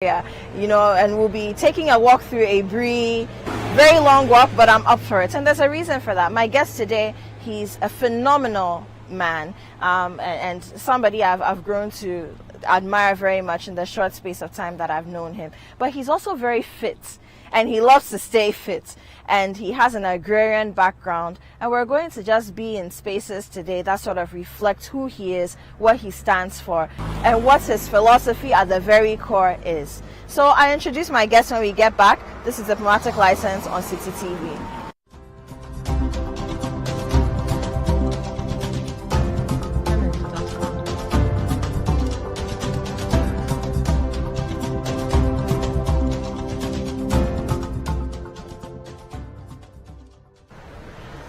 Yeah, and we'll be taking a walk through a very long walk, but I'm up for it. And there's a reason for that. My guest today, he's a phenomenal man, and somebody I've grown to admire very much in the short space of time that I've known him. But he's also very fit, and he loves to stay fit. And he has an agrarian background, and we're going to just be in spaces today that sort of reflect who he is, what he stands for, and what his philosophy at the very core is. So I introduce my guest when we get back. This is Diplomatic License on Citi TV.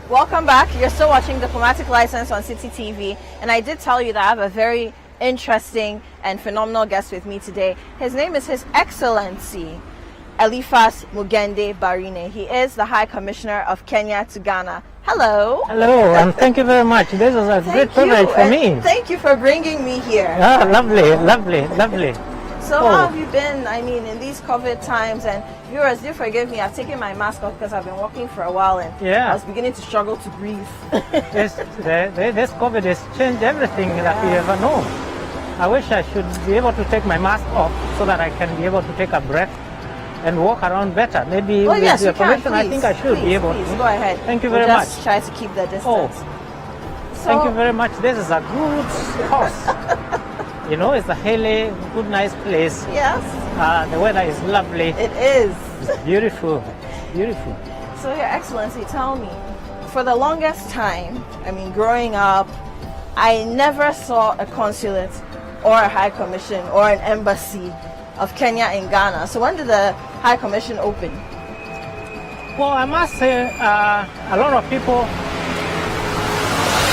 Welcome back. You're still watching Diplomatic License on Citi TV, and I did tell you that I have a very interesting and phenomenal guest with me today. His name is His Excellency Elifas Mugende Barine. He is the High Commissioner of Kenya to Ghana. Hello. Hello, and thank you very much. This is a great privilege for me. Thank you for bringing me here. Ah, lovely. So how have you been, in these COVID times? And viewers, do forgive me, I've taken my mask off because I've been walking for a while and I was beginning to struggle to breathe. Yes, this COVID has changed everything that we ever know. I wish I should be able to take my mask off so that I can be able to take a breath and walk around better. Maybe with your permission, I think I should be able to. Go ahead. Thank you very much. Just try to keep the distance. Thank you very much. This is a good course. It's a really good, nice place. Yes. The weather is lovely. It is. It's beautiful. So, Your Excellency, tell me, for the longest time, growing up, I never saw a consulate or a high commission or an embassy of Kenya in Ghana. So when did the High Commission open? Well, I must say a lot of people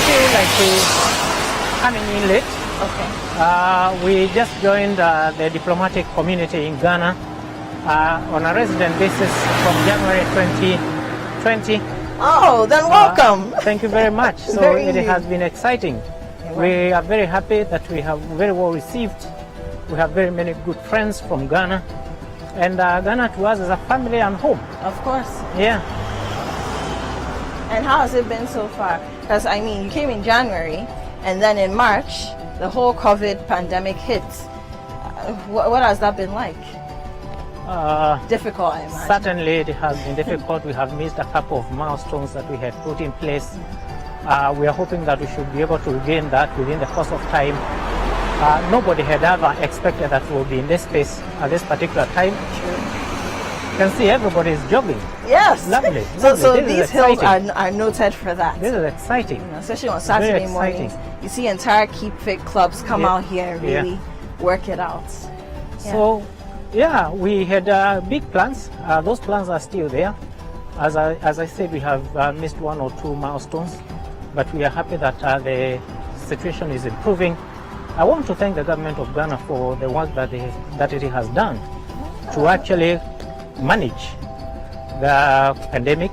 feel like they're coming in late. Okay. We just joined the diplomatic community in Ghana on a resident basis from January 2020. Oh, then welcome. Thanit you very much. So it has been exciting. We are very happy that we have very well received. We have very many good friends from Ghana. And Ghana to us is a family and home. Of course. Yeah. And how has it been so far? Because, you came in January, and then in March, the whole COVID pandemic hit. What has that been like? Difficult, I imagine. Certainly it has been difficult. We have missed a couple of milestones that we had put in place. We are hoping that we should be able to regain that within the course of time. Nobody had ever expected that we will be in this space at this particular time. You can see everybody is jogging. Yes. Lovely. So these hills are noted for that. This is exciting. Especially on Saturday mornings. You see entire Keep Fit clubs come out here and really work it out. So, we had big plans. Those plans are still there. As I said, we have missed one or two milestones, but we are happy that the situation is improving. I want to thank the government of Ghana for the work that it has done to actually manage the pandemic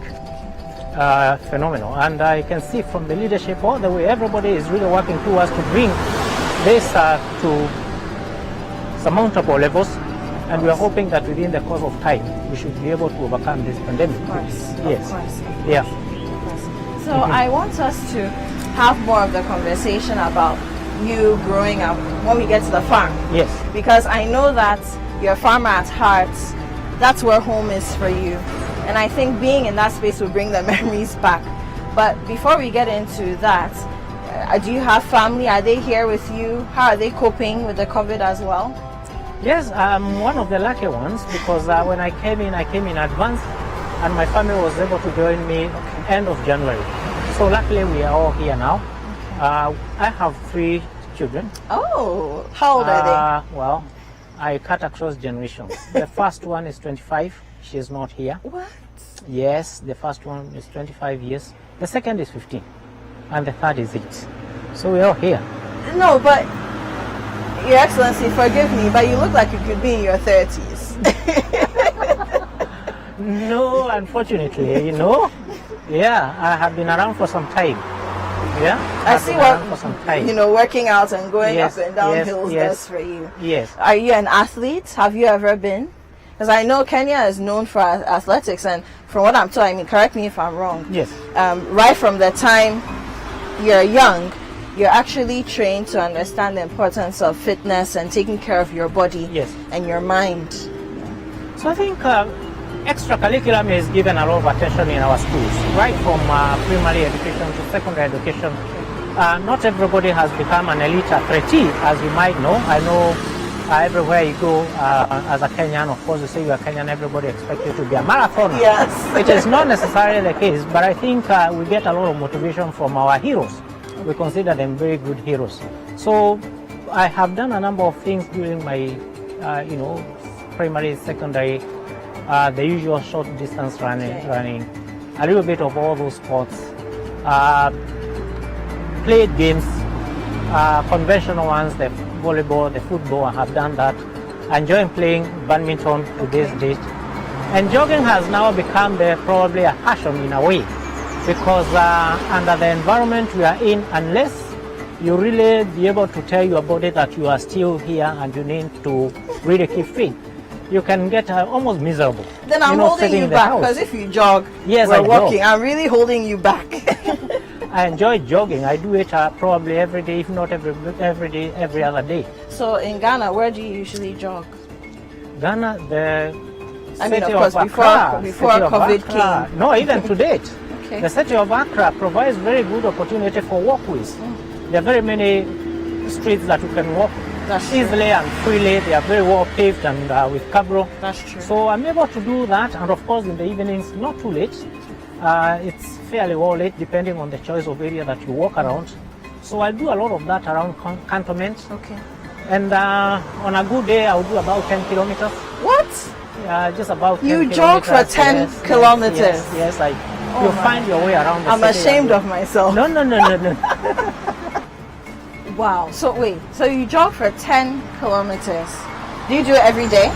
phenomenon. And I can see from the leadership all the way, everybody is really working towards to bring this to surmountable levels. And we are hoping that within the course of time, we should be able to overcome this pandemic. Of course. Yes. Of course. Yeah. So I want us to have more of the conversation about you growing up when we get to the farm. Yes. Because I know that you're a farmer at heart. That's where home is for you. And I think being in that space will bring the memories back. But before we get into that, do you have family? Are they here with you? How are they coping with the COVID as well? Yes, I'm one of the lucky ones because when I came in advance and my family was able to join me end of January. So luckily we are all here now. I have 3 children. Oh, how old are they? Well, I cut across generations. The first one is 25. She is not here. What? Yes, the first one is 25 years. The second is 15. And the third is 8. So we're all here. No, but Your Excellency, forgive me, but you look like you could be in your 30s. No, unfortunately, Yeah, I have been around for some time. Yeah. I I've see been what, around for some time. working out and going Yes, up and down yes, hills yes. does for you. Yes. Are you an athlete? Have you ever been? Because I know Kenya is known for athletics, and from what I'm told, I mean, correct me if I'm wrong. Yes. Right from the time you're young, you're actually trained to understand the importance of fitness and taking care of your body Yes. and your mind. So I think extracurriculum is given a lot of attention in our schools, right from primary education to secondary education. Not everybody has become an elite athlete, as you might know. I know everywhere you go as a Kenyan, of course, you say you are Kenyan, everybody expects you to be a marathoner. Yes. It is not necessarily the case, but I think we get a lot of motivation from our heroes. We consider them very good heroes. So I have done a number of things during my, primary, secondary, the usual short distance running, a little bit of all those sports, played games, conventional ones, the volleyball, the football, I have done that. Enjoying playing badminton to this date. And jogging has now become probably a passion in a way, because under the environment we are in, unless you really be able to tell your body that you are still here and you need to really keep fit, you can get almost miserable. Then I'm holding you back, because if you jog, yes, we're walking. I'm really holding you back. I enjoy jogging. I do it probably every day, if not every day, every other day. So in Ghana, where do you usually jog? Ghana, I mean, of city course, Accra, before city of COVID Accra. came. No, even to date. Okay. The city of Accra provides very good opportunity for walkways. There are very many streets that you can walk easily and freely. They are very well paved and with cabro. That's true. So I'm able to do that, and of course in the evenings, not too late. It's fairly well late depending on the choice of area that you walk around. So I do a lot of that around cantonment. Okay. And on a good day, I'll do about 10 kilometers. What? Just about 10 You jog for 10 yes, kilometers? Yes, you'll find your way around the I'm city. ashamed of myself. No. Wow. So wait, so you jog for 10 kilometers. Do you do it every day?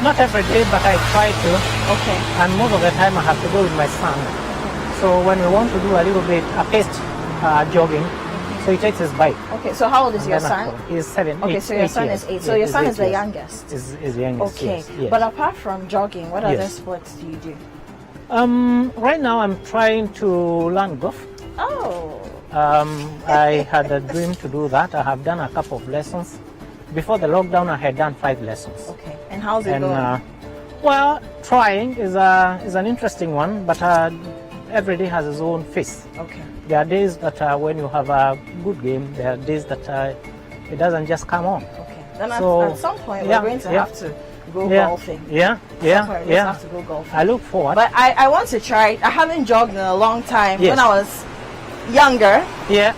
Not every day, but I try to. Okay. And most of the time I have to go with my son. So when we want to do a little bit paced jogging, so he takes his bike. Okay, so how old is your son? He's 7. Okay, so your son is 8. So your son is the youngest. Is the youngest. Okay, yes. but apart from jogging, what other Yes. sports do you do? Right now I'm trying to learn golf. Oh. I had a dream to do that. I have done a couple of lessons. Before the lockdown, I had done 5 lessons. Okay, and how's it going? Well, trying is an interesting one, but every day has its own face. Okay. There are days that when you have a good game, there are days that it doesn't just come on. Okay. Then So, at some point we're going to have to go Yeah. golfing. Yeah, Some point we just have to go golfing. I look forward. But I want to try it. I haven't jogged in a long time. Yes. When I was younger, yeah,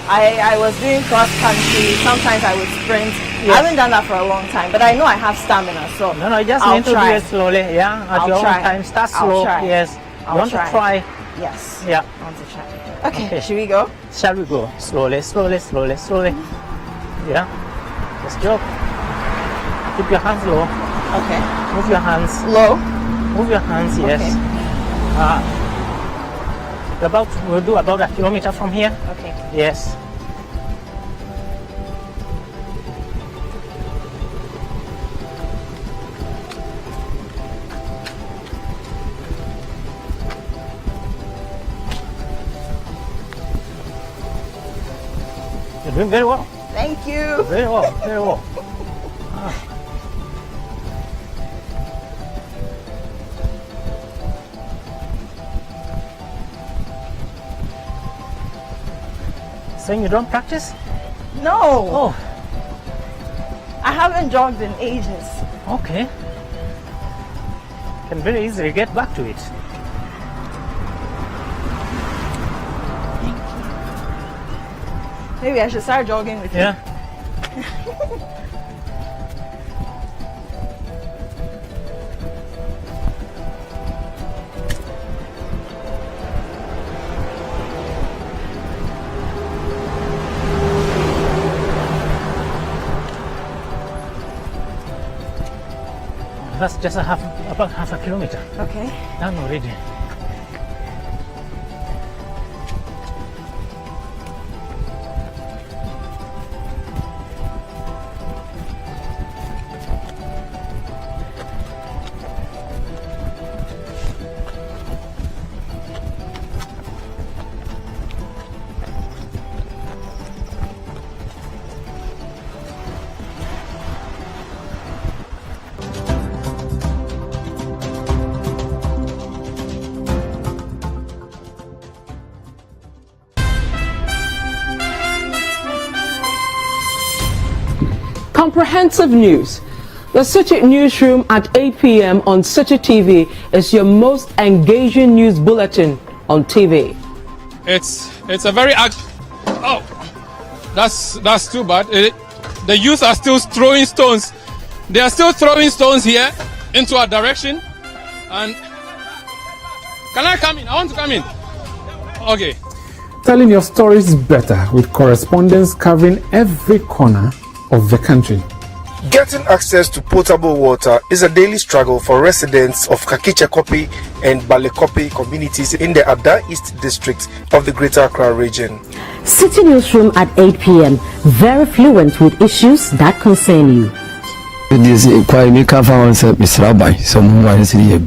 I was doing cross country. Sometimes I would sprint. Yes. I haven't done that for a long time, but I know I have stamina. So no, you just I'll need to try. do it slowly. Yeah, at I'll your try. own time. Start I'll slow. try. Yes, I'll you want try. to try. Yes. Yeah. I want to try. Okay. Okay. Should we go? Shall we go slowly? Yeah, just jog. Keep your hands low. Okay. Move your hands. Low. Move your hands. Yes. We'll do about a kilometer from here. Okay. Yes. You're doing very well. Thank you. Very well. Very well. Saying you don't practice? No, Oh, I haven't jogged in ages. okay. Can very easily get back to it. Maybe I should start jogging with you. Yeah. That's just about half a kilometer. Okay. Done already. comprehensive news. The Citi Newsroom at 8 p.m. on Citi TV is your most engaging news bulletin on TV. It's a very that's too bad. The youth are still throwing stones. They are still throwing stones here into our direction. And can I come in? I want to come in. Okay. Telling your stories better with correspondents covering every corner of the country. Getting access to potable water is a daily struggle for residents of Kakichekopi and Balekopi communities in the Ada East district of the Greater Accra region. Citi Newsroom at 8 p.m. Very fluent with issues that concern you. This inquiry may come from Mr. Rabbi. Someone is here.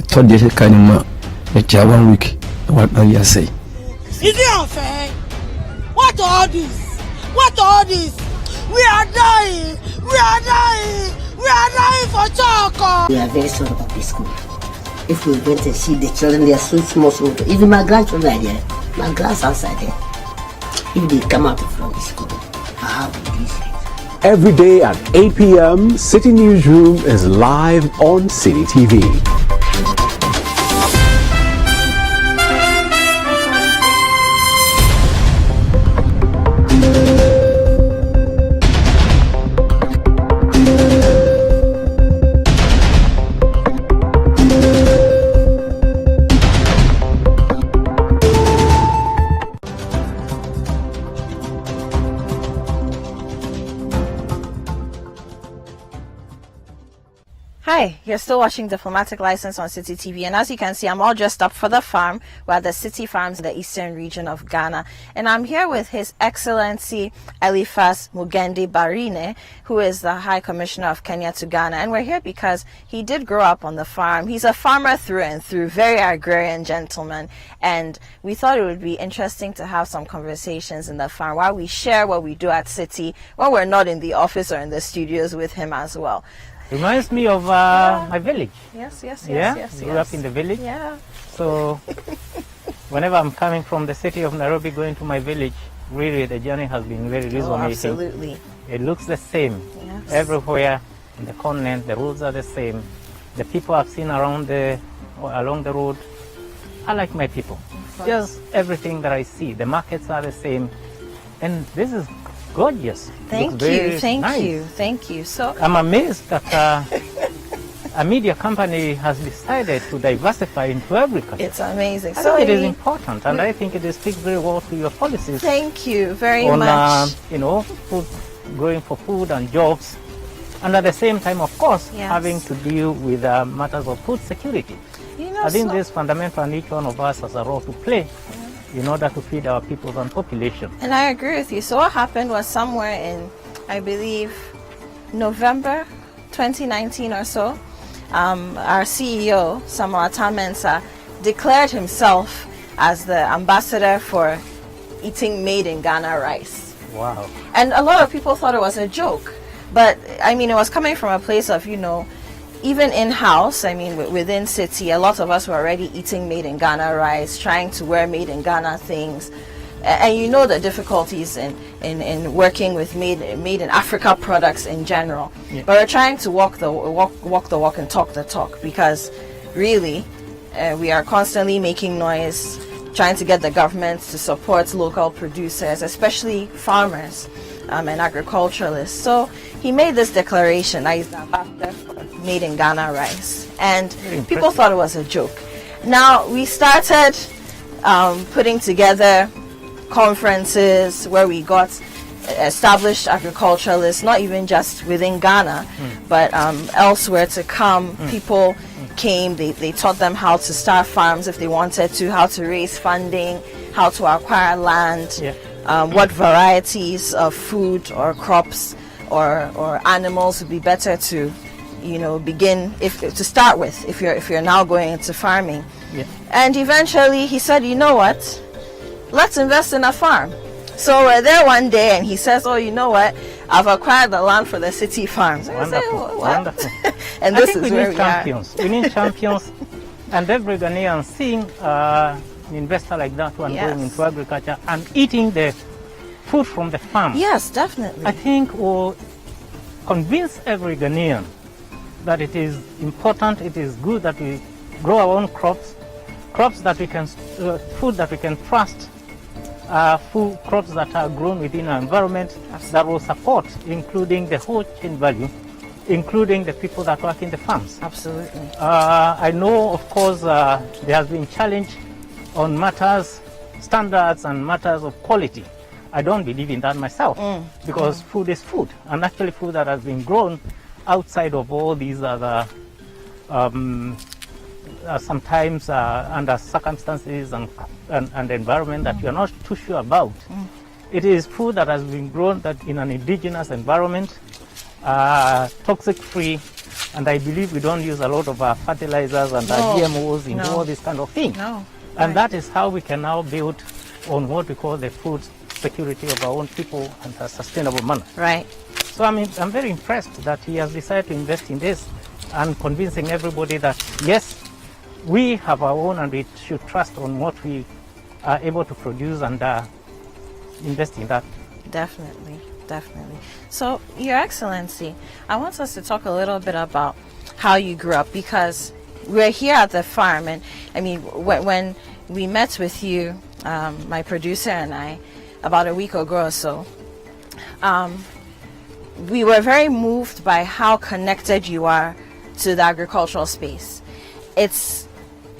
Told you kind of 1 week. What do you say? Is it unfair? What all this? What all this? We are dying! We are dying! We are dying for chocolate! We are very sorry about this school. If we went and see the children, they are so small, even my grandchildren are there, my grandsons are there. If they come out from the school, how will this? Every day at 8 p.m., Citi Newsroom is live on Citi TV. Hi, you're still watching Diplomatic License on Citi TV, and as you can see, I'm all dressed up for the farm. We're at the Citi Farms in the eastern region of Ghana, and I'm here with His Excellency Eliphas Mugendi Barine, who is the High Commissioner of Kenya to Ghana, and we're here because he did grow up on the farm. He's a farmer through and through, very agrarian gentleman, and we thought it would be interesting to have some conversations in the farm while we share what we do at Citi when we're not in the office or in the studios with him as well. Reminds me of my village. Yes. Grew up in the village. Yeah. So whenever I'm coming from the city of Nairobi going to my village, really the journey has been very reasonable. Absolutely. It looks the same everywhere in the continent. The roads are the same. The people I've seen along the road, I like my people. Just everything that I see. The markets are the same, and this is gorgeous. Thank you. So I'm amazed that a media company has decided to diversify into agriculture. It's amazing. I think it is important, and I think it speaks very well to your policies. Thank you very on, much. Food, going for food and jobs, and at the same time, of course, having to deal with matters of food security. I think this is fundamental, and each one of us has a role to play in order to feed our people and population. And I agree with you. So what happened was somewhere in, I believe, November 2019 or so, our CEO, Samuel Mensa, declared himself as the ambassador for eating made in Ghana rice. Wow. And a lot of people thought it was a joke. But, I mean, it was coming from a place of, even in-house, within Citi, a lot of us were already eating made in Ghana rice, trying to wear made in Ghana things. And the difficulties in working with made in Africa products in general. Yeah. But we're trying to walk the walk and talk the talk, because really we are constantly making noise, trying to get the government to support local producers, especially farmers and agriculturalists. So he made this declaration that he's the ambassador for made in Ghana rice, and people thought it was a joke. Now we started putting together conferences where we got established agriculturalists, not even just within Ghana, but elsewhere to come. People came, they taught them how to start farms if they wanted to, how to raise funding, how to acquire land, what varieties of food or crops or animals would be better to begin to start with if you're now going into farming. And eventually he said, you know what, let's invest in a farm. So we're there one day and he says, oh, you know what, I've acquired the land for the Citi Farms. Wonderful. And this is where we champions. We need champions. And every Ghanaian seeing an investor like that one going into agriculture and eating the food from the farm. Yes, definitely. I think will convince every Ghanaian that it is important, it is good that we grow our own crops that we can, food that we can trust, food crops that are grown within our environment that will support, including the whole chain value, including the people that work in the farms. Absolutely. I know, of course, there has been challenge on matters, standards and matters of quality. I don't believe in that myself because food is food, and actually food that has been grown outside of all these other sometimes under circumstances and environment that you are not too sure about. It is food that has been grown that in an indigenous environment, toxic free, and I believe we don't use a lot of fertilizers and GMOs in all these kind of things. And that is how we can now build on what we call the food security of our own people and a sustainable manner. Right. So I'm very impressed that he has decided to invest in this and convincing everybody that yes, we have our own and we should trust on what we are able to produce and invest in that. Definitely, definitely. So, Your Excellency, I want us to talk a little bit about how you grew up, because we're here at the farm, and I mean, when we met with you, my producer and I, about a week ago or so, we were very moved by how connected you are to the agricultural space. It's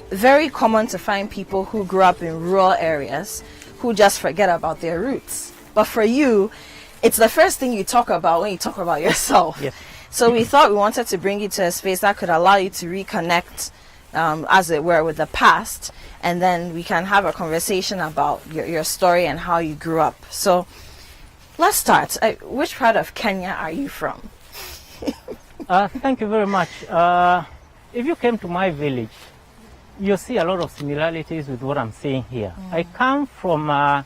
very common to find people who grew up in rural areas who just forget about their roots. But for you, it's the first thing you talk about when you talk about yourself. Yes. So we thought we wanted to bring you to a space that could allow you to reconnect, as it were, with the past, and then we can have a conversation about your story and how you grew up. So let's start. Which part of Kenya are you from? Thank you very much. If you came to my village, you'll see a lot of similarities with what I'm saying here. I come from a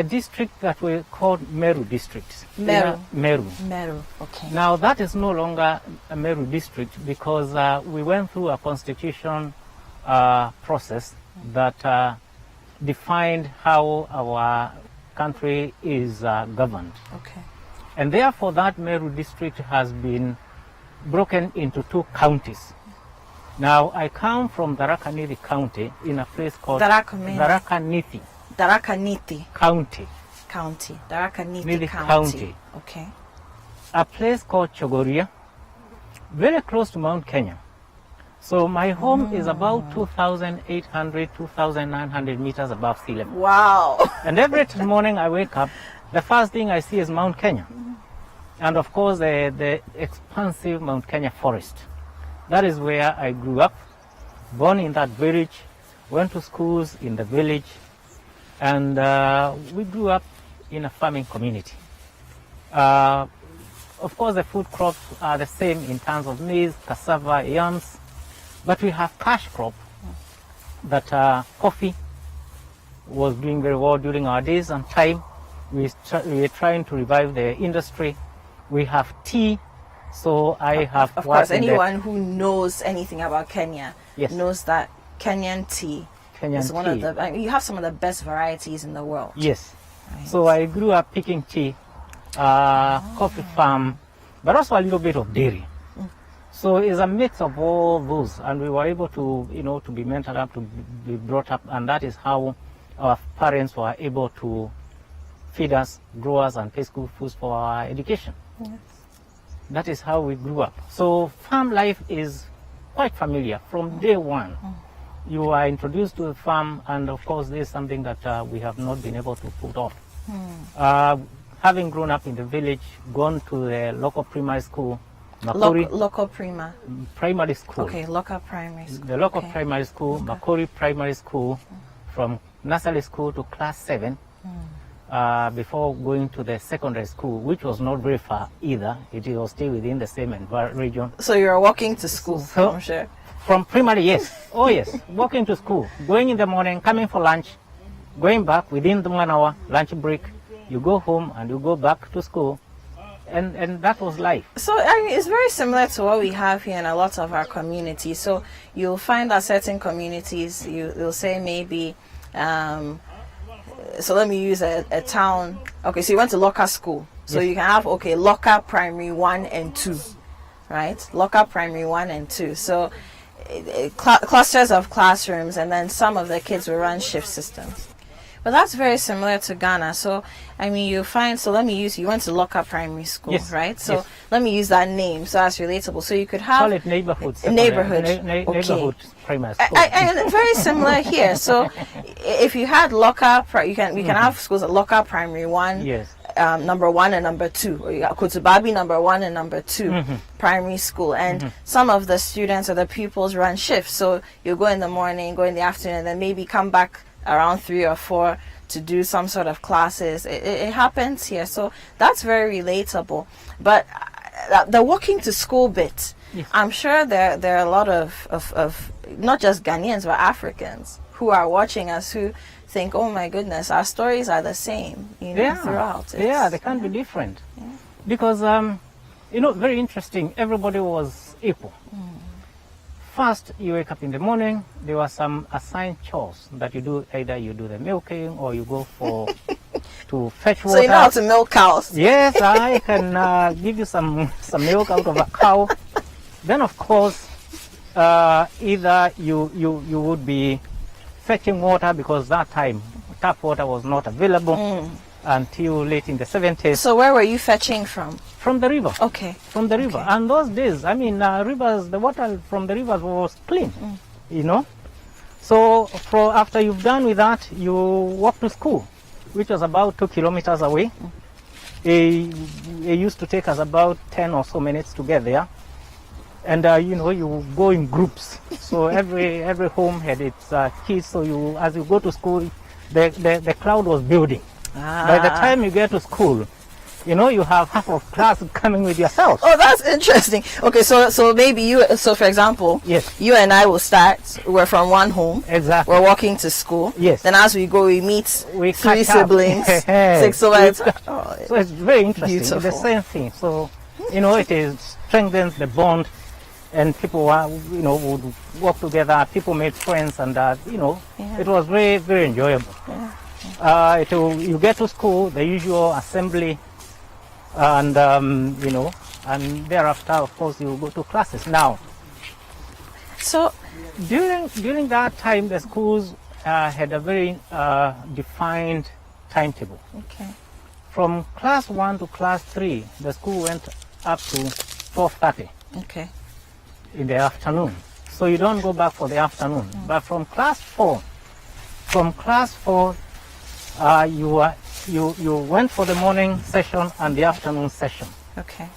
district that we call Meru district. Meru. Meru. Meru, okay. Now that is no longer a Meru district because we went through a constitution process that defined how our country is governed. Okay. And therefore that Meru district has been broken into 2 counties. Now I come from Tharaka-Nithi County in a place called Tharaka-Nithi. Tharaka-Nithi County. Tharaka-Nithi County. Okay. A place called Chogoria, very close to Mount Kenya. So my home is about 2,800, 2,900 meters above sea level. Wow. And every morning I wake up, the first thing I see is Mount Kenya. And of course the expansive Mount Kenya forest. That is where I grew up, born in that village, went to schools in the village, and we grew up in a farming community. Of course, the food crops are the same in terms of maize, cassava, yams, but we have cash crop that coffee was doing very well during our days and time. We are trying to revive the industry. We have tea. So I have. Of course, anyone who knows anything about Kenya knows that Kenyan tea is one of the. I mean, you have some of the best varieties in the world. Yes. Right. So I grew up picking tea, coffee farm, but also a little bit of dairy. So it's a mix of all those, and we were able to, to be mentored up, to be brought up, and that is how our parents were able to feed us, grow us, and pay school fees for our education. Yes. That is how we grew up. So farm life is quite familiar from day one. You are introduced to the farm, and of course this is something that we have not been able to put off. Having grown up in the village, gone to the local primary school, Makori. Local primary school. Okay, local primary school. The local primary school, Makori Primary School, from nursery school to class 7. Before going to the secondary school, which was not very far either. It was still within the same region. So you were walking to school, so, I'm sure. From primary, yes. Oh, yes. Walking to school. Going in the morning, coming for lunch, going back within the 1 hour lunch break. You go home and you go back to school. And that was life. So I mean, it's very similar to what we have here in a lot of our communities. So you'll find that certain communities, you'll say maybe... so let me use a town. Okay, so you went to local school. So you can have, okay, locker primary 1 and 2, right? Locker primary 1 and 2. So clusters of classrooms, and then some of the kids will run shift systems. But that's very similar to Ghana. So, I mean, you went to Locker Primary School, yes. right? So yes. let me use that name so that's relatable. So you could have... Call it neighborhood. Neighborhood primary school. And very similar here. So if you had Locker, we can have schools at Locker Primary 1, yes. Number 1 and number 2. Or you got Kutubabi number 1 and number 2 primary school. And some of the students or the pupils run shifts. So you go in the morning, go in the afternoon, and then maybe come back around 3 or 4 to do some sort of classes. It happens here, so that's very relatable. But the walking to school bit, yes. I'm sure there are a lot of not just Ghanaians but Africans who are watching us who think, oh my goodness, our stories are the same, throughout. They can't be different, because very interesting. Everybody was equal. First, you wake up in the morning, there were some assigned chores that you do. Either you do the milking or you go to fetch water. So you know how to milk cows? Yes, I can give you some milk out of a cow. Then, of course, either you would be fetching water, because that time tap water was not available until late in the 70s. So where were you fetching from? From the river. Okay. From the river. Okay. And those days, I mean, the water from the rivers was clean, So after you've done with that, you walk to school, which was about 2 kilometers away. It used to take us about 10 or so minutes to get there. And, you go in groups. So every home had its kids. So as you go to school, the crowd was building. By the time you get to school, you have half of class coming with yourself. Oh, that's interesting. Okay, so maybe for example, yes, you and I will start. We're from one home. Exactly. We're walking to school. Yes. Then as we go, we meet 3 siblings, 6. So it's very interesting. Beautiful. The same thing. So, it strengthens the bond, and people would work together. People made friends, and it was very, very enjoyable. Yeah. You get to school, the usual assembly. And and thereafter, of course, you go to classes. Now, so during that time, the schools had a very defined timetable. Okay. From class 1 to class 3, the school went up to 4:30. Okay. In the afternoon. So you don't go back for the afternoon. But from class 4, you went for the morning session and the afternoon session. Okay.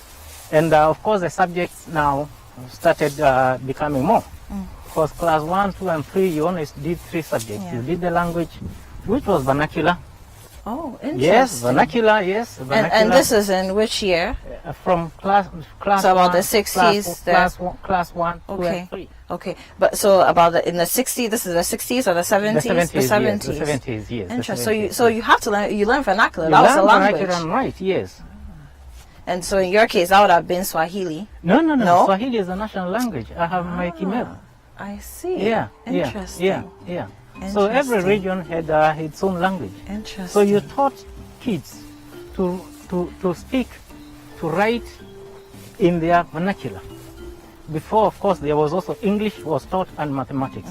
And of course the subjects now started becoming more. Because class 1, 2, and 3, you only did 3 subjects. Yeah. You did the language, which was vernacular. Oh, interesting. Yes, vernacular, yes. Vernacular. And this is in which year? From class so about the 60s? Class 1, 2, and 3. Okay, but so in the 60s, this is the 60s or the 70s? The 70s. The 70s, yes. Interesting. So you have to learn vernacular. That was the language. Vernacular, right, yes. And so in your case, that would have been Swahili? No. Swahili is a national language. I have my Kimero. I see. Yeah. Interesting. Yeah. So every region had its own language. Interesting. So you taught kids to speak, to write in their vernacular. Before, of course, there was also English was taught and mathematics.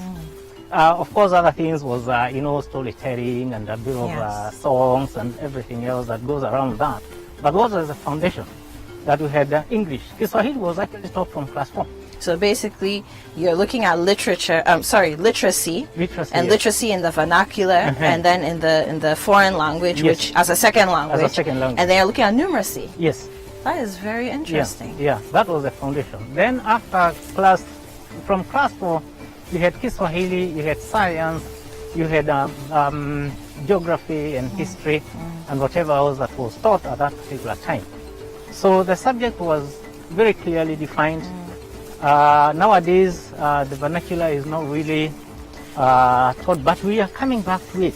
Of course, other things was storytelling and a bit of songs and everything else that goes around that. But what was the foundation? That we had English. Kiswahili was actually taught from class 4. So basically, you're looking at literacy, and literacy in the vernacular, and then in the foreign language, which as a second language. And then you're looking at numeracy. Yes. That is very interesting. Yeah, that was the foundation. Then from class 4, you had Kiswahili, you had science, you had geography and history, and whatever else that was taught at that particular time. So the subject was very clearly defined. Nowadays, the vernacular is not really taught, but we are coming back to it.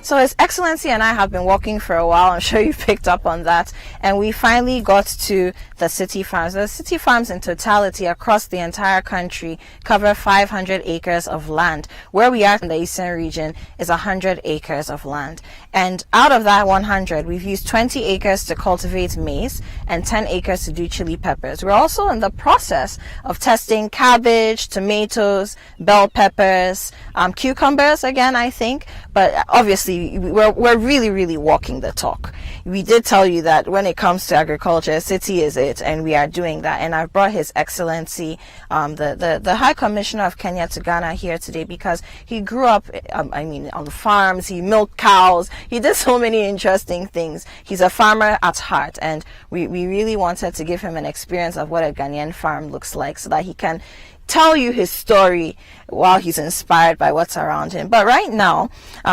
So His Excellency and I have been walking for a while. I'm sure you picked up on that. And we finally got to the Citi farms. The Citi farms in totality across the entire country cover 500 acres of land. Where we are in the eastern region is 100 acres of land. And out of that 100, we've used 20 acres to cultivate maize and 10 acres to do chili peppers. We're also in the process of testing cabbage, tomatoes, bell peppers, cucumbers again, I think. But obviously, we're really walking the talk. We did tell you that when it comes to agriculture, Citi is it, and we are doing that. And I've brought His Excellency, the High Commissioner of Kenya to Ghana here today because he grew up, on farms. He milked cows. He did so many interesting things. He's a farmer at heart, and we really wanted to give him an experience of what a Ghanaian farm looks like so that he can tell you his story while he's inspired by what's around him. But right now,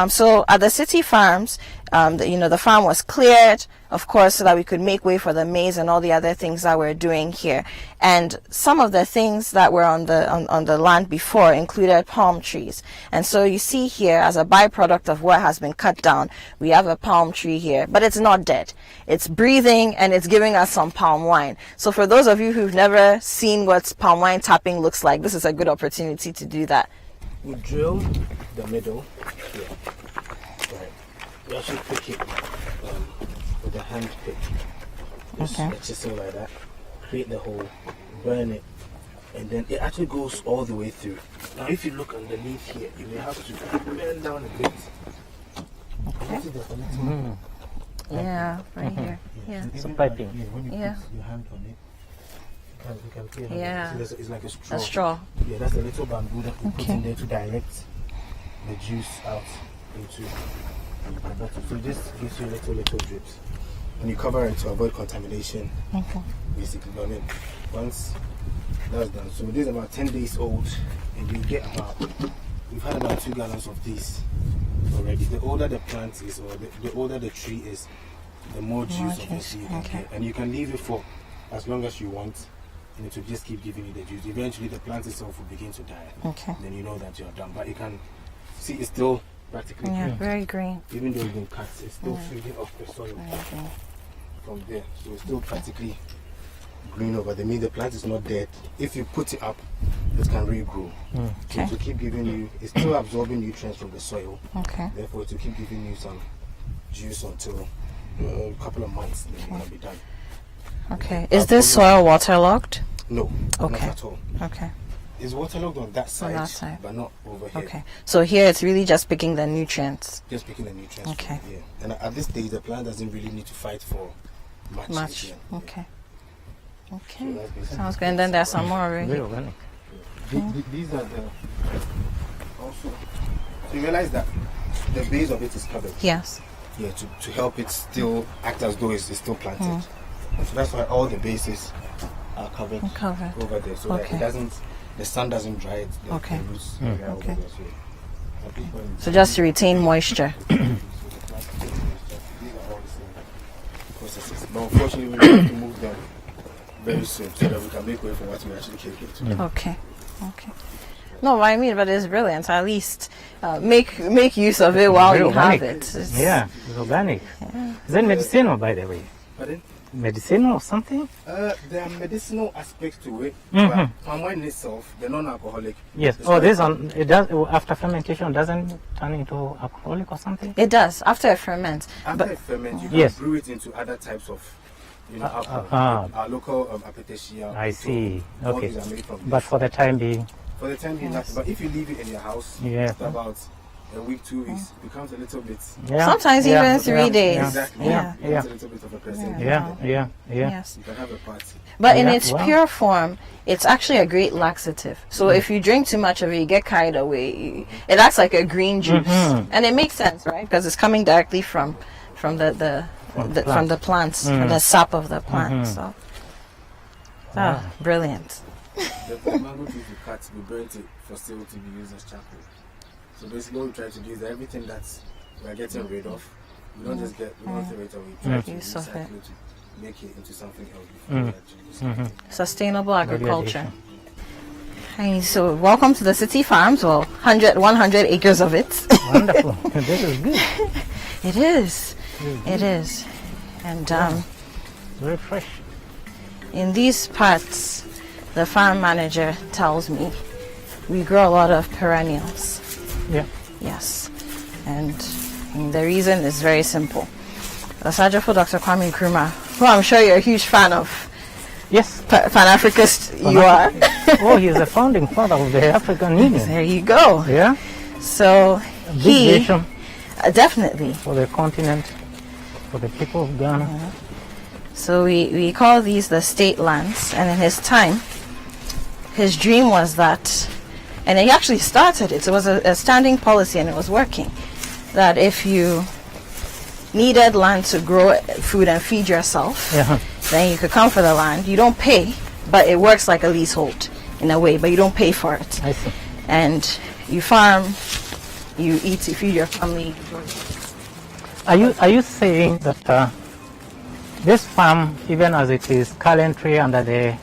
so at the Citi farms, the farm was cleared, of course, so that we could make way for the maize and all the other things that we're doing here. And some of the things that were on the land before included palm trees. And so you see here, as a byproduct of what has been cut down, we have a palm tree here, but it's not dead. It's breathing and it's giving us some palm wine. So for those of you who've never seen what palm wine tapping looks like, this is a good opportunity to do that. We drill the middle here. Right. We actually pick it with a hand pick. Just a chisel like that. Create the hole, burn it, and then it actually goes all the way through. Now if you look underneath here, you may have to bend down a bit. Yeah, right here. Yeah. So piping. When you put your hand on it, you can feel it. It's like a straw. A straw. Yeah, that's a little bamboo that we put in there to direct the juice out into the bottle. So this gives you little drips. And you cover it to avoid contamination. Basically, but then once that's done, so this is about 10 days old, and you get we've had about 2 gallons of this already. The older the plant is, or the older the tree is, the more juice obviously you can get. And you can leave it for as long as you want, and it will just keep giving you the juice. Eventually the plant itself will begin to die. Then you know that you're done. But you can see it's still practically green. Very green. Even though it's been cut, it's still feeding off the soil from there. So it's still practically green over there. Means the plant is not dead. If you put it up, it can regrow. So to keep giving you, it's still absorbing nutrients from the soil. Therefore, to keep giving you some juice until a couple of months, then it can be done. Is this soil waterlogged? No, not at all. It's waterlogged on that side, but not over here. So here it's really just picking the nutrients. Just picking the nutrients. From here. And at this stage, the plant doesn't really need to fight for much. So sounds good. And then there's some more already. These are the also. So you realize that the base of it is covered. Yes. Yeah, to help it still act as though it's still planted. So that's why all the bases are covered over there, so that it doesn't. The sun doesn't dry it. The roots over there, so just to retain moisture. These are all the same processes. But unfortunately, we have to move them very soon so that we can make way for what we actually came here to do. Okay. No, what I mean, but it's brilliant. At least make use of it while you have it. It's organic. Is that medicinal, by the way? Pardon? Medicinal or something? There are medicinal aspects to it, but palm wine itself, the non-alcoholic. Yes. It does after fermentation doesn't turn into alcoholic or something? It does after it ferments. After it ferments, you can brew it into other types of alcohol. Our local apetecia. I see. Okay. But for the time being. For the time being, but if you leave it in your house, after about a week, 2 weeks, it becomes a little bit. Sometimes even 3 days. Exactly. It's a little bit of a present. Yes. You can have a party. But in its pure form, it's actually a great laxative. So if you drink too much of it, you get carried away. It acts like a green juice, and it makes sense, right? Because it's coming directly from the plants, from the sap of the plant. So, brilliant. The mango tree we cut, we burnt it for sale to be used as charcoal. So basically what we try to do is everything that we're getting rid of, we don't just get throw it away, we try to recycle it to make it into something else before we actually do something. Sustainable agriculture. So welcome to the Citi Farms, well, 100 acres of it. Wonderful. This is good. It is. It is. And very fresh. In these parts, the farm manager tells me we grow a lot of perennials. Yeah. Yes. And the reason is very simple. Asajafo Dr. Kwame Nkrumah, who I'm sure you're a huge fan of. Yes. Pan-Africanist you are. Oh, he's the founding father of the African Union. There you go. Yeah. So Big vision definitely. for the continent, for the people of Ghana. So we call these the state lands, and in his time, his dream was that, and he actually started it, it was a standing policy and it was working, that if you needed land to grow food and feed yourself, then you could come for the land. You don't pay, but it works like a leasehold in a way, but you don't pay for it. I see. And you farm, you eat, you feed your family. Are you saying that this farm, even as it is currently under the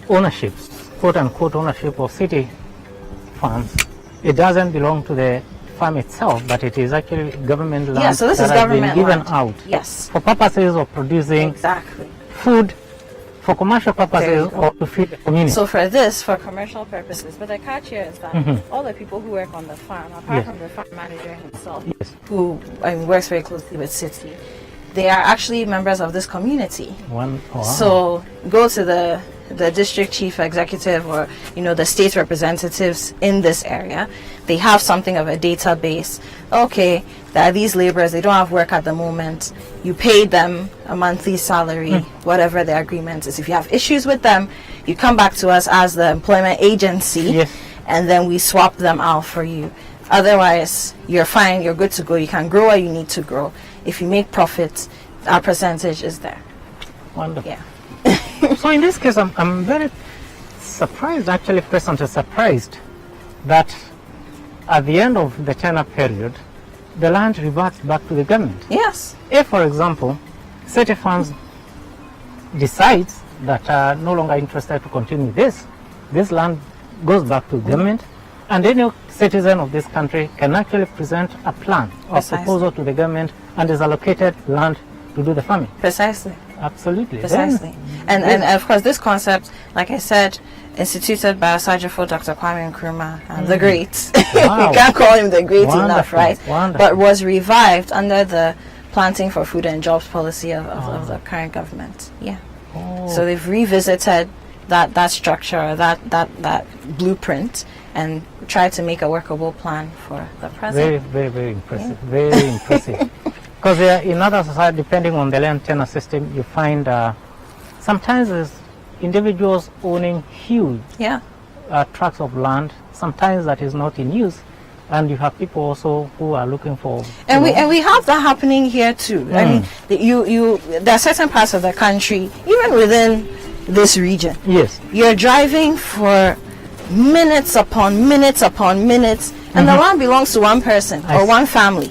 ownership, quote unquote ownership of Citi Farms, it doesn't belong to the farm itself, but it is actually government land? Yeah, so this that is government has been given land. out. Yes. For purposes of producing food, for commercial purposes, or to feed the community. So for this, for commercial purposes, but the catch here is that all the people who work on the farm, apart from the farm manager himself, who works very closely with Citi, they are actually members of this community. So go to the district chief executive or the state representatives in this area. They have something of a database. Okay, there are these laborers, they don't have work at the moment. You pay them a monthly salary, whatever the agreement is. If you have issues with them, you come back to us as the employment agency, and then we swap them out for you. Otherwise, you're fine, you're good to go. You can grow what you need to grow. If you make profit, our percentage is there. Wonderful. Yeah. So in this case, I'm very surprised, actually pleasantly surprised, that at the end of the tenure period, the land reverts back to the government. Yes. If, for example, Citi Farms decides that are no longer interested to continue this land goes back to government, and any citizen of this country can actually present a plan or proposal to the government, and is allocated land to do the farming. Precisely. Absolutely. Precisely. And of course, this concept, like I said, instituted by Asajafo Dr. Kwame Nkrumah, the great. Wow. You can't call him the great enough, Wonderful. right? Wonderful. But was revived under the Planting for Food and Jobs policy of the current government. Yeah. So they've revisited that structure, that blueprint, and tried to make a workable plan for the present. Very impressive. Very impressive. Because in other societies, depending on the land tenure system, you find sometimes there's individuals owning huge tracts of land. Sometimes that is not in use, and you have people also who are looking for. And we have that happening here too. I mean, there are certain parts of the country, even within this region. Yes. You're driving for minutes upon minutes upon minutes, and the land belongs to one person or one family,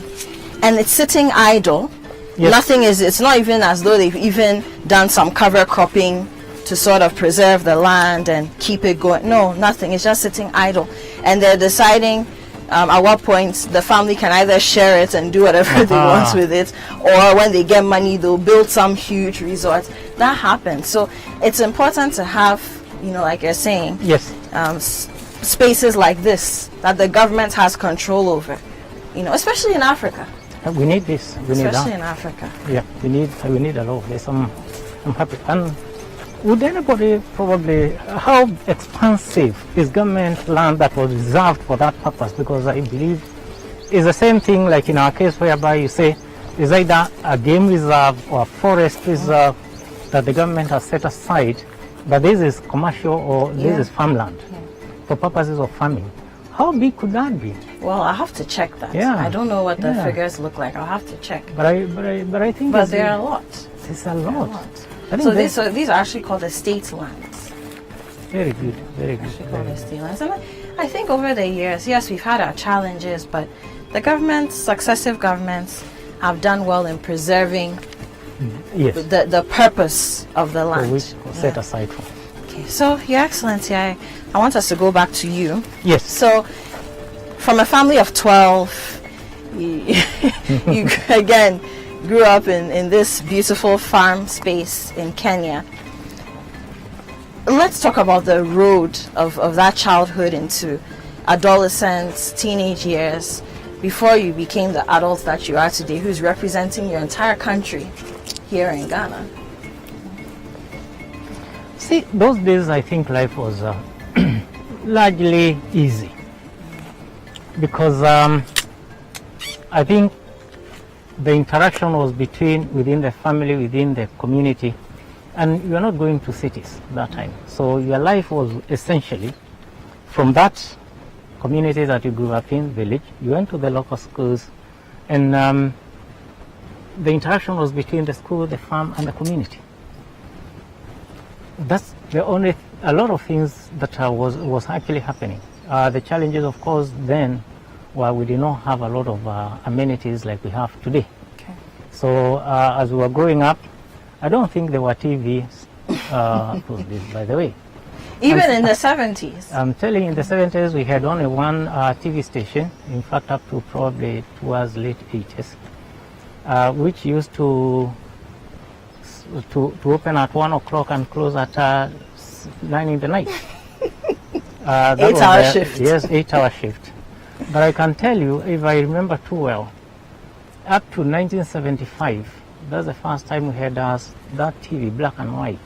and it's sitting idle. Nothing is. It's not even as though they've even done some cover cropping to sort of preserve the land and keep it going. No, nothing. It's just sitting idle, and they're deciding at what point the family can either share it and do whatever they want with it, or when they get money, they'll build some huge resort. That happens. So it's important to have, like you're saying, spaces like this that the government has control over, especially in Africa. We need this. We need Especially that. in Africa. Yeah, we need a lot of this. I'm happy. And would anybody probably, how expansive is government land that was reserved for that purpose? Because I believe it's the same thing like in our case, whereby you say it's either a game reserve or a forest reserve that the government has set aside, but this is commercial or this is farmland for purposes of farming. How big could that be? Well, I have to check that. Yeah. I don't know what the figures look like. I'll have to check. But I think. But there are a lot. It's a lot. So these are actually called estate lands. Very good. Very good. Estate lands. And I think over the years, yes, we've had our challenges, but the successive governments, have done well in preserving the purpose of the land. For which set aside for. Okay. Okay, so Your Excellency, I want us to go back to you. Yes. So, from a family of 12, you again grew up in this beautiful farm space in Kenya. Let's talk about the road of that childhood into adolescence, teenage years, before you became the adult that you are today, who's representing your entire country here in Ghana. See, those days I think life was largely easy, because I think the interaction was within the family, within the community, and you are not going to cities that time. So your life was essentially from that community that you grew up in, village, you went to the local schools, and the interaction was between the school, the farm, and the community. That's the only, a lot of things that was actually happening. The challenges, of course, then were we did not have a lot of amenities like we have today. Okay. So as we were growing up, I don't think there were TVs, by the way. Even in the 70s? I'm telling you, in the 70s, we had only one TV station, in fact, up to probably towards late 80s, which used to open at 1 o'clock and close at 9 in the night. 8-hour shift. Yes, 8-hour shift. But I can tell you, if I remember too well, up to 1975, that's the first time we had that TV, black and white.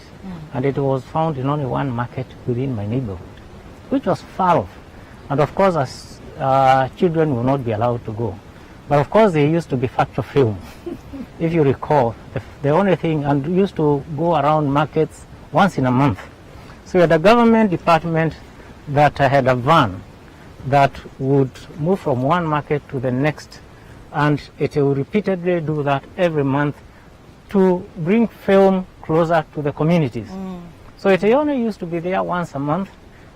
And it was found in only one market within my neighborhood, which was far off. And of course, as children will not be allowed to go. But of course, there used to be factory film. If you recall, the only thing, and we used to go around markets once in a month. So we had a government department that had a van that would move from one market to the next, and it will repeatedly do that every month to bring film closer to the communities. So it only used to be there once a month,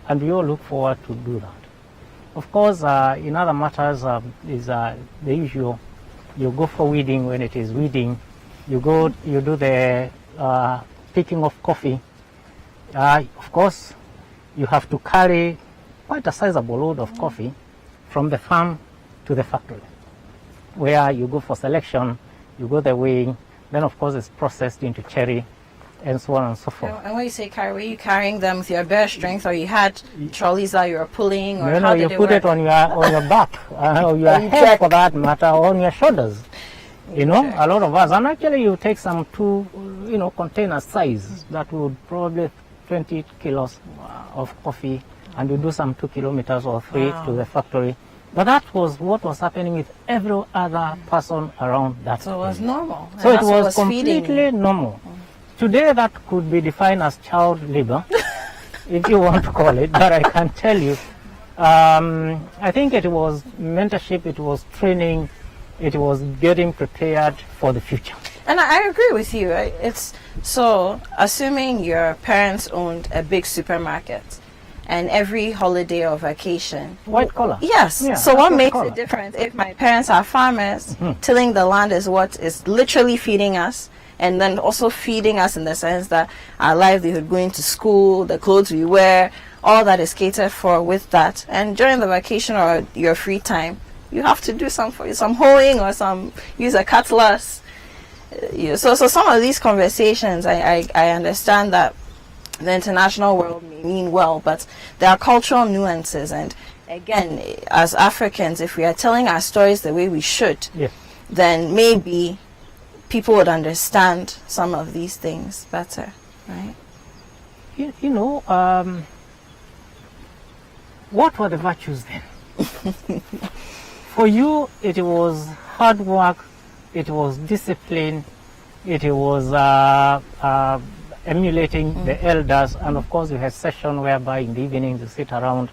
and we all look forward to do that. Of course, in other matters is the usual. You go for weeding when it is weeding. You do the picking of coffee. Of course, you have to carry quite a sizable load of coffee from the farm to the factory, where you go for selection, you go the weighing, then of course it's processed into cherry, and so on and so forth. And when you say carry, were you carrying them with your bare strength, or you had trolleys that you were pulling, or no, you put it on your back, or your head for that matter, or on your shoulders. You know, a lot of us, and actually you take some container size that would probably 20 kilos of coffee, and you do some 2 kilometers or 3 to the factory. But that was what was happening with every other person around that. So it was normal. So it was completely normal. Today that could be defined as child labor, if you want to call it, but I can tell you, I think it was mentorship, it was training, it was getting prepared for the future. And I agree with you. It's so, assuming your parents owned a big supermarket, and every holiday or vacation, white collar. Yes. Yeah, so what makes it different? If my parents are farmers, tilling the land is what is literally feeding us, and then also feeding us in the sense that our livelihood, going to school, the clothes we wear, all that is catered for with that. And during the vacation or your free time, you have to do some hoeing or use a cutlass. So some of these conversations, I understand that the international world may mean well, but there are cultural nuances, and again, as Africans, if we are telling our stories the way we should, then maybe people would understand some of these things better, right? What were the virtues then? For you, it was hard work, it was discipline, it was emulating the elders, and of course you had session whereby in the evening you sit around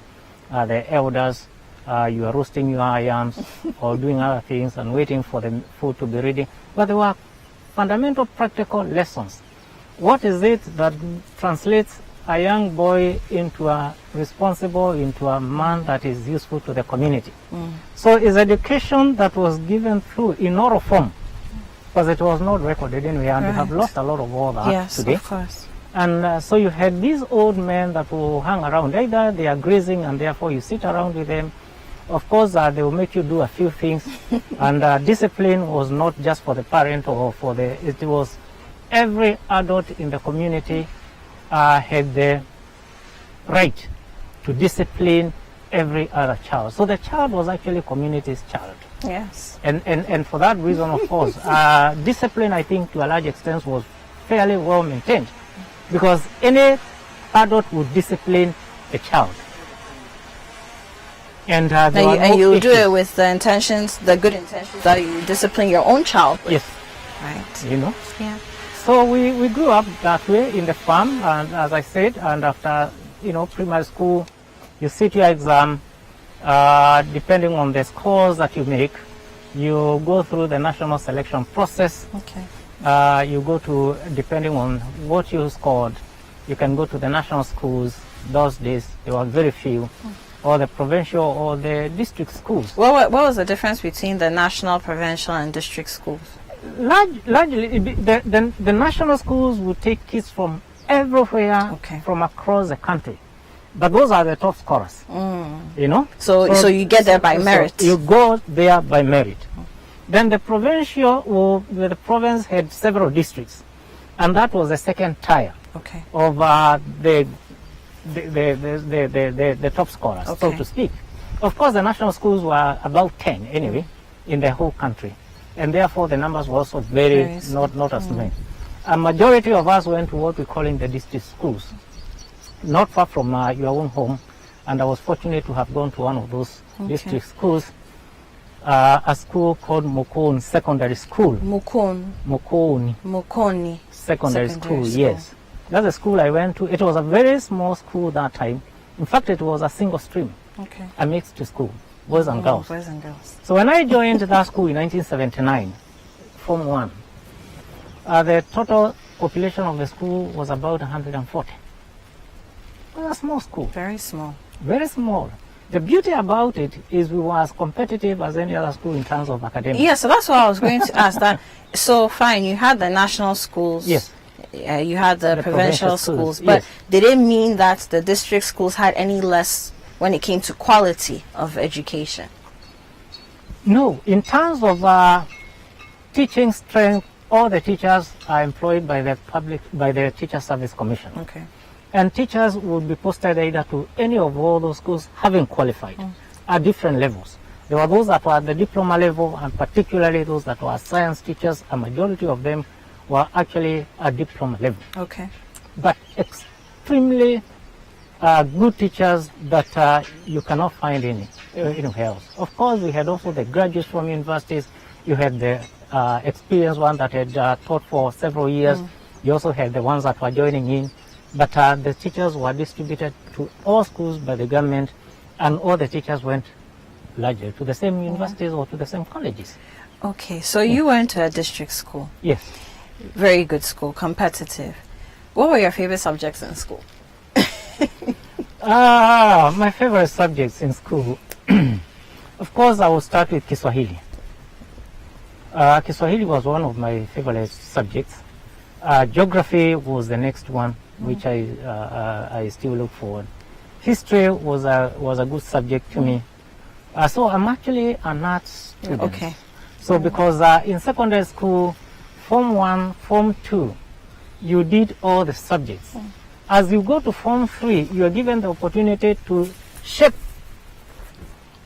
the elders, you are roasting your yams or doing other things and waiting for the food to be ready. But there were fundamental practical lessons. What is it that translates a young boy into a responsible, into a man that is useful to the community? So it's education that was given through in oral form, because it was not recorded anyway, and we have lost a lot of all that today. Yes, of course. And so you had these old men that will hang around. Either they are grazing and therefore you sit around with them. Of course, they will make you do a few things. And discipline was not just for the parent or for the, it was every adult in the community had the right to discipline every other child. So the child was actually community's child. Yes. And for that reason, of course, discipline, I think, to a large extent was fairly well maintained, because any adult would discipline a child. And you do it with the intentions, the good intentions that you discipline your own child with. Yes. Right. You know? Yeah. So we grew up that way in the farm, and as I said, and after, primary school, you sit your exam, depending on the scores that you make, you go through the national selection process. Okay. You go to, depending on what you scored, you can go to the national schools. Those days, there were very few, or the provincial or the district schools. What was the difference between the national, provincial, and district schools? Largely, the national schools would take kids from everywhere, from across the country. But those are the top scorers, So you get there by merit. So you go there by merit. Then the provincial, the province had several districts, and that was the second tier of the top scorers, so to speak. Of course, the national schools were about 10 anyway in the whole country, and therefore the numbers were also very not as many. A majority of us went to what we call in the district schools, not far from your own home, and I was fortunate to have gone to one of those district schools, a school called Mokoni Secondary School. Mokoni Secondary School, yes. That's the school I went to. It was a very small school that time. In fact, it was a single stream, a mixed school, boys and girls. Boys and girls. So when I joined that school in 1979, Form 1, the total population of the school was about 140. It was a small school. Very small. Very small. The beauty about it is we were as competitive as any other school in terms of academics. Yeah, so that's what I was going to ask. That. So fine, you had the national schools. Yes. You had the provincial schools, but did it mean that the district schools had any less when it came to quality of education? No, in terms of teaching strength, all the teachers are employed by the Teacher Service Commission. Okay. And teachers would be posted either to any of all those schools having qualified at different levels. There were those that were at the diploma level, and particularly those that were science teachers. A majority of them were actually at diploma level. Okay. But extremely good teachers that you cannot find anywhere else. Of course, we had also the graduates from universities. You had the experienced one that had taught for several years. You also had the ones that were joining in. But the teachers were distributed to all schools by the government, and all the teachers went largely to the same universities or to the same colleges. Okay, so you went to a district school. Yes. Very good school, competitive. What were your favorite subjects in school? My favorite subjects in school, of course, I will start with Kiswahili. Kiswahili was one of my favorite subjects. Geography was the next one, which I still look forward. History was a good subject to me. So I'm actually an arts student. Okay. So because in secondary school, Form 1, Form 2, you did all the subjects. As you go to Form 3, you are given the opportunity to shape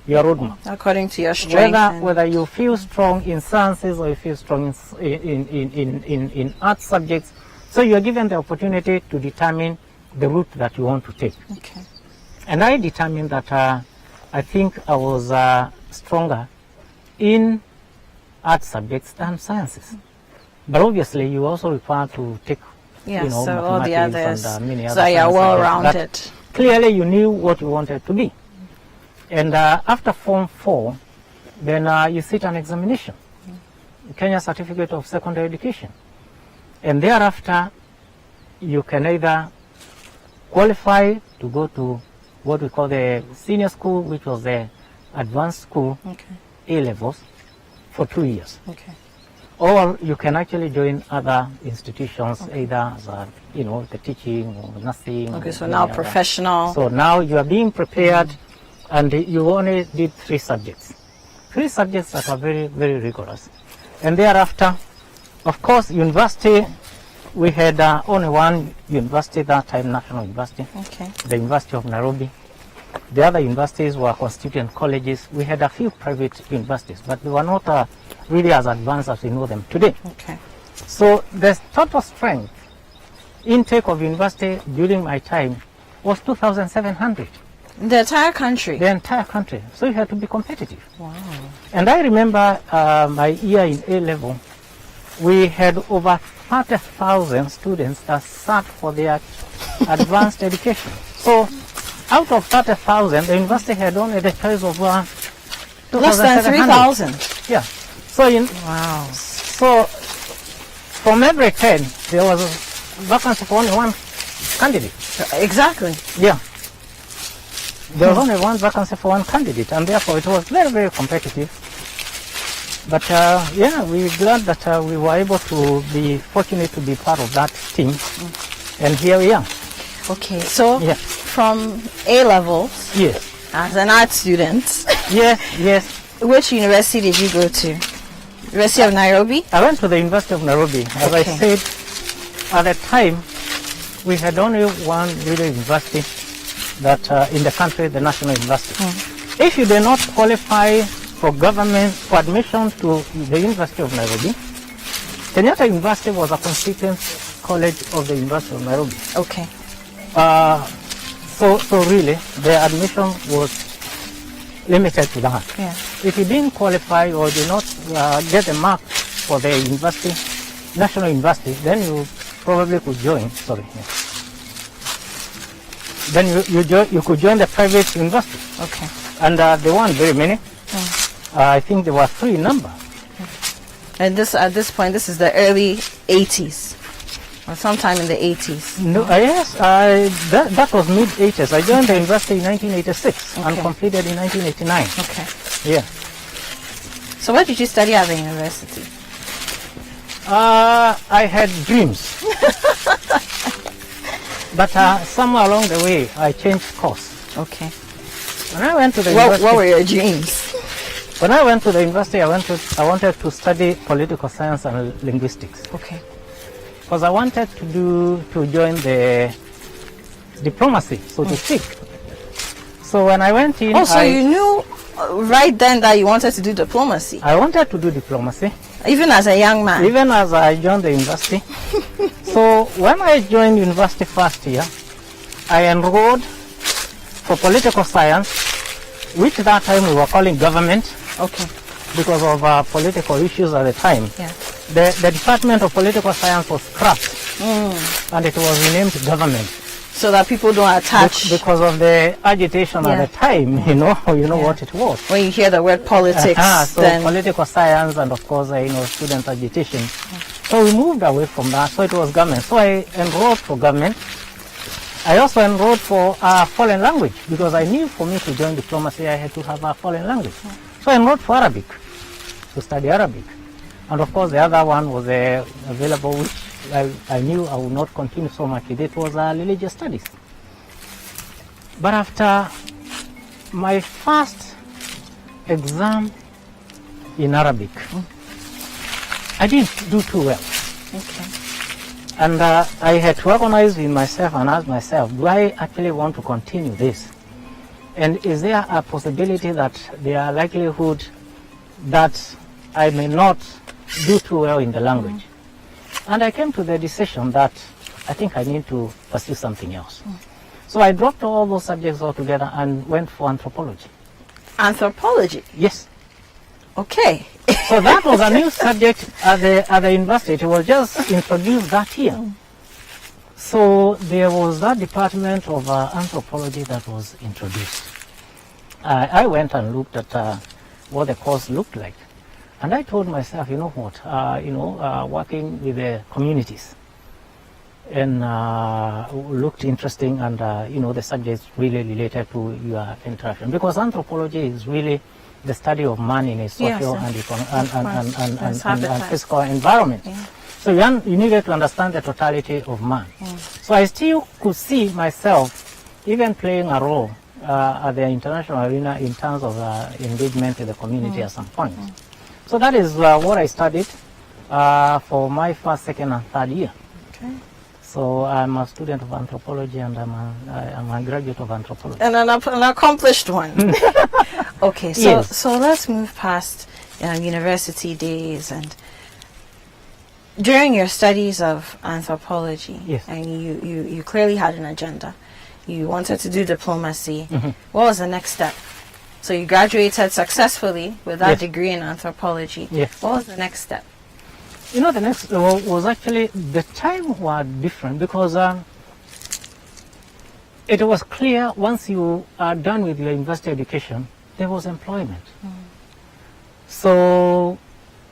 your roadmap. According to your strength. Whether you feel strong in sciences or you feel strong in art subjects. So you are given the opportunity to determine the route that you want to take. Okay. And I determined that I think I was stronger in art subjects than sciences. But obviously, you also require to take, so all the others, and many other so you're well-rounded. Clearly, you knew what you wanted to be. And after Form 4, then you sit an examination, Kenya Certificate of Secondary Education. And thereafter, you can either qualify to go to what we call the senior school, which was the advanced school, A levels, for 2 years. Okay. or you can actually join other institutions, either as a, the teaching or nursing. Okay, so or now any other. professional. So now you are being prepared, and you only did 3 subjects. 3 subjects that are very, very rigorous. And thereafter, of course, university, we had only one university that time, National University, Okay. the University of Nairobi. The other universities were constituent colleges. We had a few private universities, but they were not really as advanced as we know them today. Okay. So the total strength intake of university during my time was 2,700. The entire country? The entire country. So you had to be competitive. Wow. And I remember my year in A-level, we had over 30,000 students that sat for their advanced education. So out of 30,000, the university had only the choice of less than 3,000. Yeah. So wow. So from every 10, there was a vacancy for only one candidate. Exactly. Yeah. There was only one vacancy for one candidate, and therefore it was very, very competitive. But yeah, we're glad that we were able to be fortunate to be part of that team, and here we are. Okay, so yeah. From A levels, yes, as an art student, yes. Which university did you go to? University of Nairobi? I went to the University of Nairobi. As I said, at the time, we had only one really university that in the country, the National University. If you did not qualify for government, for admission to the University of Nairobi, Kenyatta University was a constituent college of the University of Nairobi. Okay. So really, the admission was limited to that. Yeah. If you didn't qualify or did not get the mark for the university, National University, then you probably could join. Sorry. Yeah. Then you could join the private university. Okay. And there weren't very many. I think there were 3 in number. And this, at this point, this is the early 80s, or sometime in the 80s. No, yes, that was mid 80s. I joined the university in 1986 and completed in 1989. Okay. Yeah. So what did you study at the university? I had dreams. But somewhere along the way, I changed course. Okay. When I went to the university, what were your dreams? When I went to the university, I wanted to study political science and linguistics. Okay. Because I wanted to join the diplomacy, so to speak. So when I went in, so you knew right then that you wanted to do diplomacy? I wanted to do diplomacy. Even as a young man? Even as I joined the university. So when I joined university first year, I enrolled for political science, which at that time we were calling government. Okay. Because of political issues at the time. Yeah. The Department of Political Science was scrapped, and it was renamed government. So that people don't attach. Because of the agitation at the time, you know what it was. When you hear the word politics, so then political science and of course, student agitation. So we moved away from that. So it was government. So I enrolled for government. I also enrolled for foreign language because I knew for me to join diplomacy, I had to have a foreign language. So I enrolled for Arabic, to study Arabic. And of course, the other one was available, which I knew I would not continue so much with. It was religious studies. But after my first exam in Arabic, I didn't do too well. Okay. And I had to organize with myself and ask myself, do I actually want to continue this? And is there a possibility that there are likelihood that I may not do too well in the language? And I came to the decision that I think I need to pursue something else. So I dropped all those subjects altogether and went for anthropology. Anthropology? Yes. Okay. So that was a new subject at the university. It was just introduced that year. So there was that department of anthropology that was introduced. I went and looked at what the course looked like. And I told myself, you know what, working with the communities and looked interesting, and the subjects really related to your interaction, because anthropology is really the study of man in a social and physical environment. Yeah. So you needed to understand the totality of man. So I still could see myself even playing a role at the international arena in terms of engagement with the community at some point. So that is what I studied for my first, second, and third year. Okay. So I'm a student of anthropology, and I'm a graduate of anthropology. And an accomplished one. Okay, so Yes. so let's move past university days. And during your studies of anthropology, Yes. and you clearly had an agenda. You wanted to do diplomacy. What was the next step? So you graduated successfully with that Yes. degree in anthropology. Yes. What was the next step? You know, the next was actually, the time were different because it was clear once you are done with your university education, there was employment. So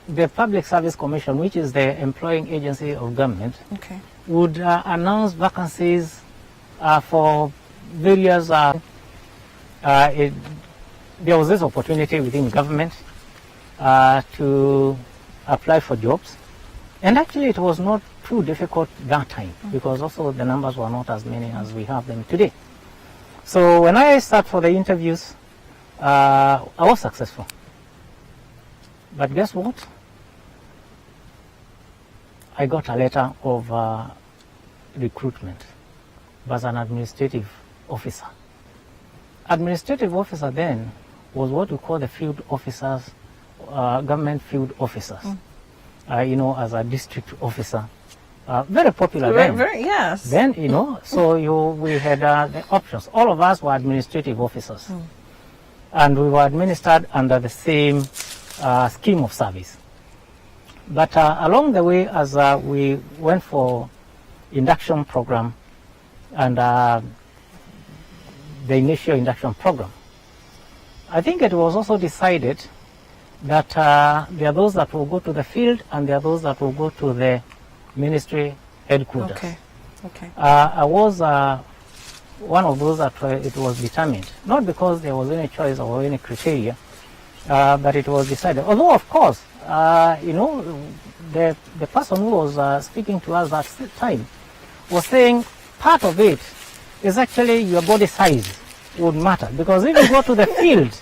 the Public Service Commission, which is the employing agency of government, Okay. would announce vacancies for various, there was this opportunity within government to apply for jobs. And actually it was not too difficult that time because also the numbers were not as many as we have them today. So when I sat for the interviews, I was successful. But guess what? I got a letter of recruitment as an administrative officer. Administrative officer then was what we call the field officers, government field officers. As a district officer. Very popular then. Yes. Then, so we had the options. All of us were administrative officers. And we were administered under the same scheme of service. But along the way, as we went for induction program and the initial induction program, I think it was also decided that there are those that will go to the field and there are those that will go to the ministry headquarters. Okay. Okay. I was one of those that it was determined, not because there was any choice or any criteria, but it was decided. Although, of course, the person who was speaking to us at that time was saying part of it is actually your body size would matter, because if you go to the field,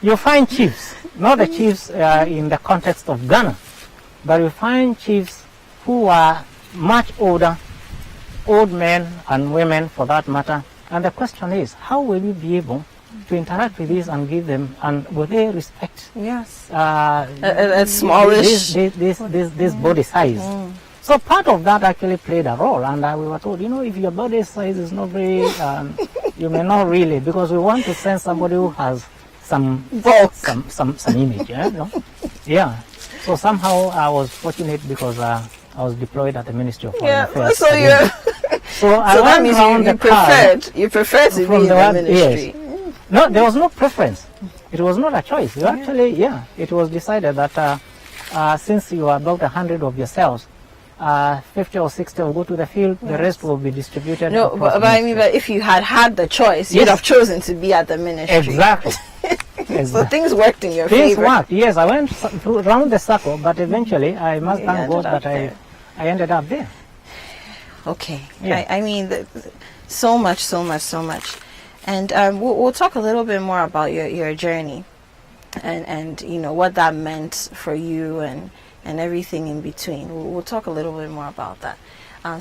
you find chiefs, not the chiefs in the context of Ghana, but you find chiefs who are much older, old men and women for that matter. And the question is, how will you be able to interact with these and give them, and will they respect Yes. A smallish this body size? So part of that actually played a role, and we were told, if your body size is not very, you may not really, because we want to send somebody who has some image, yeah. So somehow I was fortunate because I was deployed at the Ministry of Foreign Affairs. So you. So I that went means around you preferred to be in the ministry. Yes. No, there was no preference. It was not a choice. You actually, it was decided that since you are about 100 of yourselves, 50 or 60 will go to the field, the rest will be distributed. No, but I mean, but if you had the choice, you'd have chosen to be at the ministry. Exactly. So things worked in your favor. favor. Worked, yes. I went around the circle, but eventually I must thank God that I ended up there. Okay. Yeah. I mean, so much. And we'll talk a little bit more about your journey and what that meant for you and everything in between. We'll talk a little bit more about that.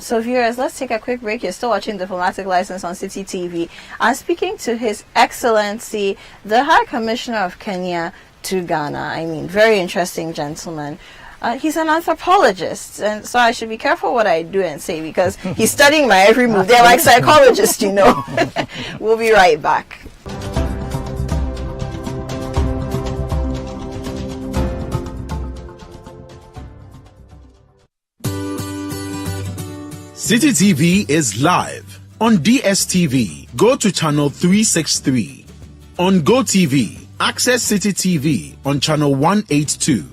So viewers, let's take a quick break. You're still watching Diplomatic License on Citi TV. I'm speaking to His Excellency, the High Commissioner of Kenya to Ghana. I mean, very interesting gentleman. He's an anthropologist, and so I should be careful what I do and say because he's studying my every move. They're like psychologists, We'll be right back. Citi TV is live on DSTV. Go to channel 363. On GoTV, access Citi TV on channel 182.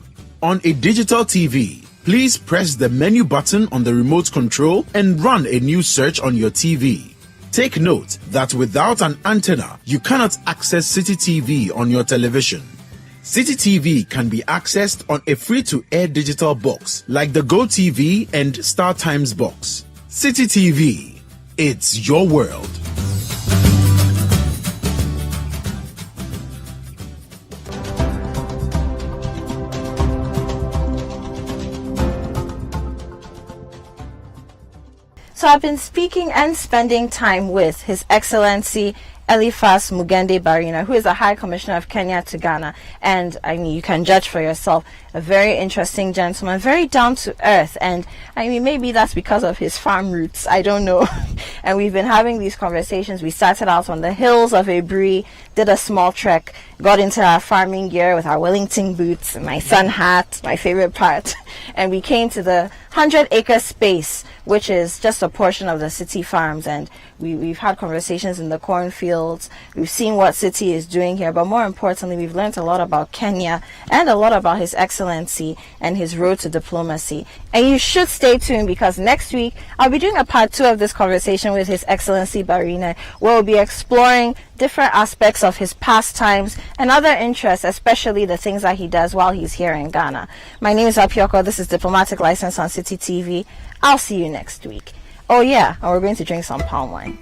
On a digital TV, please press the menu button on the remote control and run a new search on your TV. Take note that without an antenna, you cannot access Citi TV on your television. Citi TV can be accessed on a free-to-air digital box like the Go TV and Star Times box. Citi TV, it's your world. So I've been speaking and spending time with His Excellency Eliphas Mugende Barina, who is the High Commissioner of Kenya to Ghana. And I mean, you can judge for yourself. A very interesting gentleman, very down to earth. And I mean, maybe that's because of his farm roots. I don't know. And we've been having these conversations. We started out on the hills of Abri, did a small trek, got into our farming gear with our Wellington boots, my sun hat, my favorite part. And we came to the 100-acre space, which is just a portion of the Citi farms. And we've had conversations in the cornfields. We've seen what Citi is doing here. But more importantly, we've learned a lot about Kenya and a lot about His Excellency and his road to diplomacy. And you should stay tuned, because next week I'll be doing a part 2 of this conversation with His Excellency Barina, where we'll be exploring different aspects of his pastimes and other interests, especially the things that he does while he's here in Ghana. My name is Apioko. This is Diplomatic License on Citi TV. I'll see you next week. Oh yeah, and we're going to drink some palm wine.